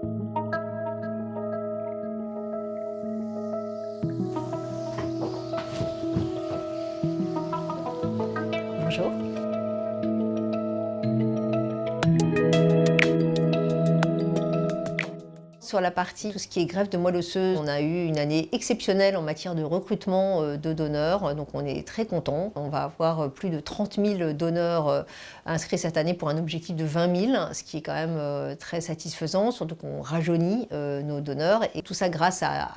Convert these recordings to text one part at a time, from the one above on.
Bonjour. Sur la partie tout ce qui est greffe de moelle osseuse, on a eu une année exceptionnelle en matière de recrutement de donneurs, donc on est très contents. On va avoir plus de 30 000 donneurs inscrits cette année pour un objectif de 20 000, ce qui est quand même très satisfaisant, surtout qu'on rajeunit nos donneurs. Et tout ça grâce à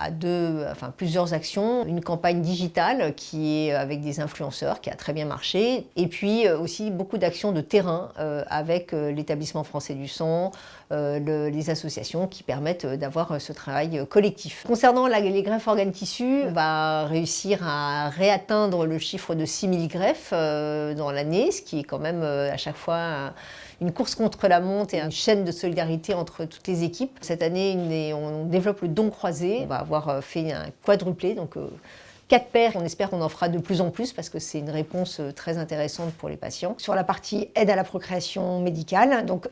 plusieurs actions. Une campagne digitale qui est avec des influenceurs, qui a très bien marché. Et puis aussi beaucoup d'actions de terrain avec l'établissement français du sang, les associations qui permettent d'avoir ce travail collectif. Concernant les greffes organes-tissus, on va réussir à réatteindre le chiffre de 6 000 greffes dans l'année, ce qui est quand même à chaque fois une course contre la montre et une chaîne de solidarité entre toutes les équipes. Cette année, on développe le don croisé. On va avoir fait un quadruplé, donc 4 paires, on espère qu'on en fera de plus en plus parce que c'est une réponse très intéressante pour les patients. Sur la partie aide à la procréation médicale, donc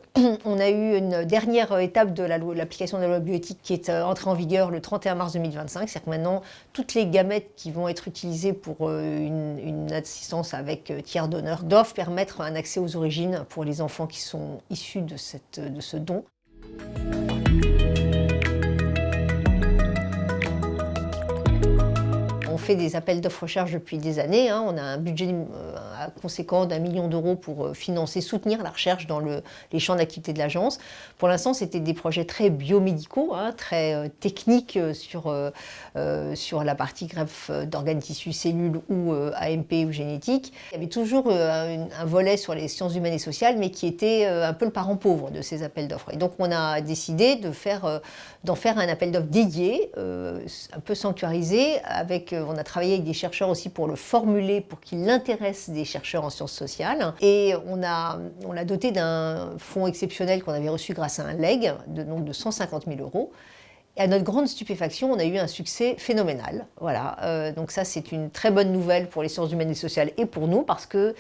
on a eu une dernière étape de l'application de la loi bioéthique qui est entrée en vigueur le 31 mars 2025. C'est-à-dire que maintenant, toutes les gamètes qui vont être utilisées pour une assistance avec tiers donneur doivent permettre un accès aux origines pour les enfants qui sont issus de ce don. On fait des appels d'offres recherche depuis des années. On a un budget conséquent d'1 million d'euros pour financer, soutenir la recherche dans les champs d'activité de l'agence. Pour l'instant, c'était des projets très biomédicaux, très techniques sur la partie greffe d'organes, tissus, cellules ou AMP ou génétique. Il y avait toujours un volet sur les sciences humaines et sociales, mais qui était un peu le parent pauvre de ces appels d'offres. Et donc, on a décidé d'en faire un appel d'offres dédié, un peu sanctuarisé, on a travaillé avec des chercheurs aussi pour le formuler, pour qu'il intéresse des chercheurs en sciences sociales. Et on l'a doté d'un fonds exceptionnel qu'on avait reçu grâce à un legs de 150 000 €. Et à notre grande stupéfaction, on a eu un succès phénoménal. Voilà, donc ça, c'est une très bonne nouvelle pour les sciences humaines et sociales et pour nous, parce que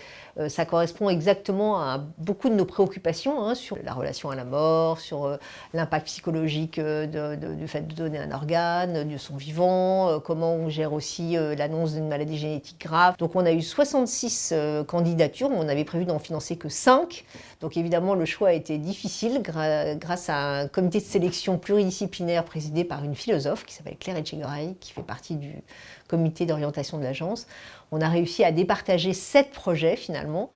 ça correspond exactement à beaucoup de nos préoccupations sur la relation à la mort, sur l'impact psychologique du fait de donner un organe, de son vivant, comment on gère aussi l'annonce d'une maladie génétique grave. Donc on a eu 66 candidatures, on avait prévu d'en financer que 5. Donc évidemment, le choix a été difficile grâce à un comité de sélection pluridisciplinaire présidé par une philosophe qui s'appelle Claire Etchegaray, qui fait partie du comité d'orientation de l'agence. On a réussi à départager 7 projets finalement.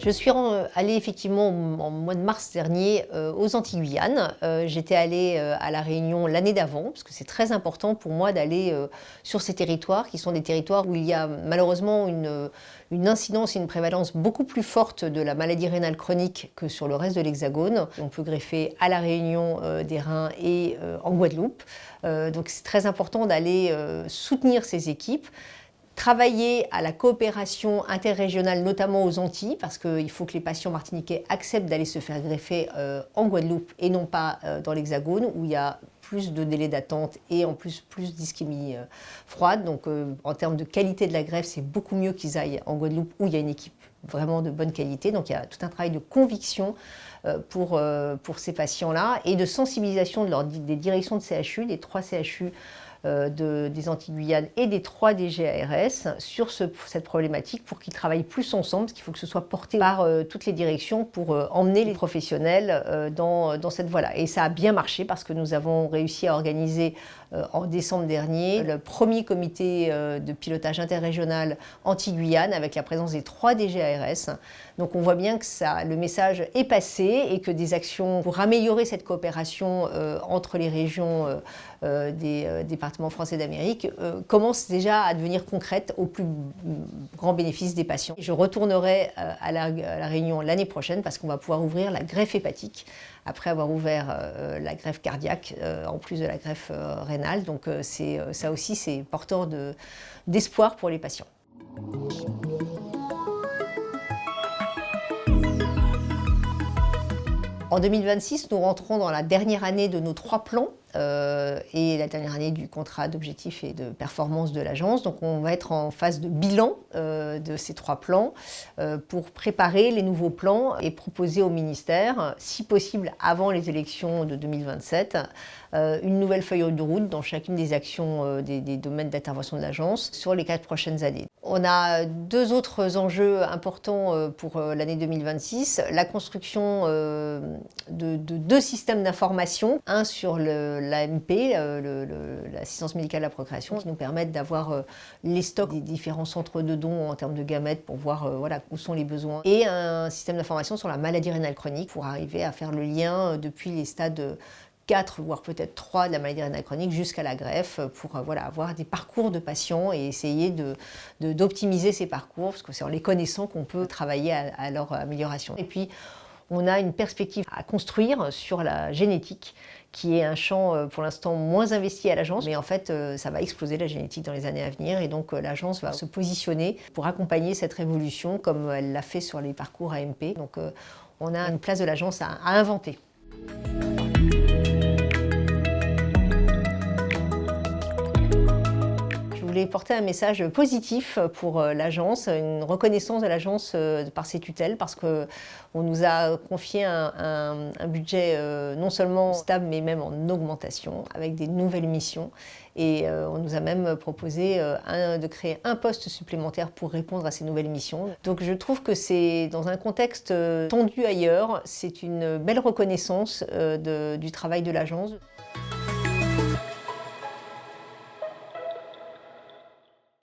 Je suis allée effectivement en mois de mars dernier aux Antilles-Guyane. J'étais allée à La Réunion l'année d'avant, parce que c'est très important pour moi d'aller sur ces territoires, qui sont des territoires où il y a malheureusement une incidence et une prévalence beaucoup plus forte de la maladie rénale chronique que sur le reste de l'Hexagone. On peut greffer à La Réunion des reins et en Guadeloupe. Donc c'est très important d'aller soutenir ces équipes. Travailler à la coopération interrégionale, notamment aux Antilles, parce qu'il faut que les patients martiniquais acceptent d'aller se faire greffer en Guadeloupe et non pas dans l'Hexagone, où il y a plus de délais d'attente et en plus d'ischémie froide. Donc en termes de qualité de la greffe, c'est beaucoup mieux qu'ils aillent en Guadeloupe, où il y a une équipe vraiment de bonne qualité. Donc il y a tout un travail de conviction pour ces patients-là et de sensibilisation des directions de CHU, les 3 CHU des Antilles-Guyane et des 3 DGARS sur cette problématique pour qu'ils travaillent plus ensemble, parce qu'il faut que ce soit porté par toutes les directions pour emmener les professionnels dans cette voie-là. Et ça a bien marché parce que nous avons réussi à organiser en décembre dernier le premier comité de pilotage interrégional Antilles-Guyane avec la présence des 3 DGARS. Donc on voit bien que le message est passé et que des actions pour améliorer cette coopération entre les régions des départements français d'Amérique commencent déjà à devenir concrètes au plus grand bénéfice des patients. Je retournerai à la Réunion l'année prochaine parce qu'on va pouvoir ouvrir la greffe hépatique après avoir ouvert la greffe cardiaque en plus de la greffe rénale. Donc ça aussi, c'est porteur d'espoir pour les patients. En 2026, nous rentrons dans la dernière année de nos 3 plans. et la dernière année du contrat d'objectifs et de performance de l'agence. Donc on va être en phase de bilan de ces 3 plans pour préparer les nouveaux plans et proposer au ministère, si possible avant les élections de 2027, une nouvelle feuille de route dans chacune des actions des domaines d'intervention de l'agence sur les 4 prochaines années. On a 2 autres enjeux importants pour l'année 2026. La construction de 2 systèmes d'information, un sur l'AMP, l'assistance médicale à la procréation, qui nous permettent d'avoir les stocks des différents centres de dons en termes de gamètes pour voir voilà, où sont les besoins, et un système d'information sur la maladie rénale chronique pour arriver à faire le lien depuis les stades 4, voire peut-être 3 de la maladie rénale chronique jusqu'à la greffe pour voilà, avoir des parcours de patients et essayer d'optimiser ces parcours, parce que c'est en les connaissant qu'on peut travailler à leur amélioration. Et puis, on a une perspective à construire sur la génétique, qui est un champ pour l'instant moins investi à l'agence, mais en fait ça va exploser la génétique dans les années à venir, et donc l'agence va se positionner pour accompagner cette révolution comme elle l'a fait sur les parcours AMP. Donc on a une place de l'agence à inventer. Je voulais porter un message positif pour l'agence, une reconnaissance de l'agence par ses tutelles, parce qu'on nous a confié un budget non seulement stable, mais même en augmentation, avec des nouvelles missions. Et on nous a même proposé de créer un poste supplémentaire pour répondre à ces nouvelles missions. Donc je trouve que c'est, dans un contexte tendu ailleurs, c'est une belle reconnaissance du travail de l'agence.